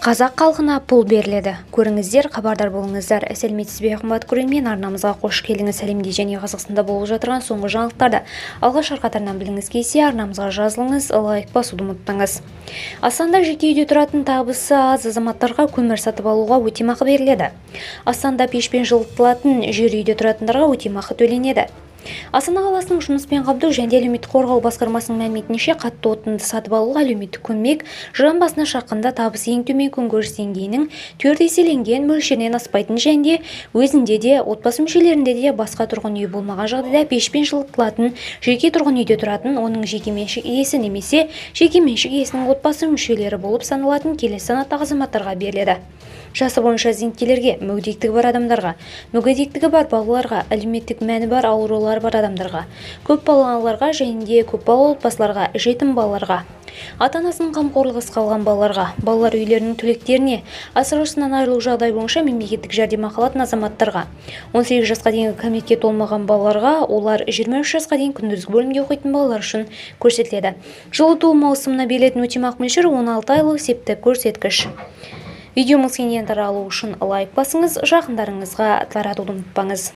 Қазақ халқына пұл беріледі. Көріңіздер, хабардар болыңыздар. Сәлеметсіз бе, қымбатты көрермен, арнамызға қош келдіңіз. Сәлемде және Қазақстанда болып жатырған соңғы жаңалықтарды алғашқы қатарынан білгіңіз келсе, арнамызға жазылыңыз, лайк басуды ұмытпаңыз. Астанада жеке үйде тұратын табысы аз азаматтарға көмір сатып алуға өтемақы беріледі. Астанада пешпен жылытылатын жер үйде тұратындарға өтемақы төленеді. Астана қаласының жұмыспен қамту және әлеуметтік қорғау басқармасының мәліметінше, қатты отынды сатып алуға әлеуметтік көмек жан басына шаққанда табысы ең төмен күнкөріс деңгейінің 4 еселенген мөлшерінен аспайтын және өзінде де, отбасы мүшелерінде де басқа тұрғын үй болмаған жағдайда пешпен жылытылатын жеке тұрғын үйде тұратын, оның жекеменшік иесі немесе жекеменшік иесінің отбасы мүшелері болып саналатын келесі санаттағы азаматтарға беріледі. Жасы бойынша зейнеткерлерге, мүгедектігі бар адамдарға, мүгедектігі бар балаларға, әлеуметтік мәні бар аурулар бар адамдарға, көп балалы аналарға және де көп балалы отбасыларға, жетім балаларға, ата-анасының қамқорлығынсыз қалған балаларға, балалар үйлерінің түлектеріне, асыраушысынан айырылу жағдай бойынша мемлекеттік жәрдемақы алатын азаматтарға, 18 жасқа дейінгі кәмелетке толмаған балаларға, олар 23 жасқа дейін күндізгі бөлімде оқитын балалар үшін көрсетіледі. Жылыту маусымына берілетін өтемақы мөлшері 16 айлық есептік көрсеткіш. Видеомыз кеңінен таралу үшін лайк басыңыз, жақындарыңызға таратуды ұмытпаңыз.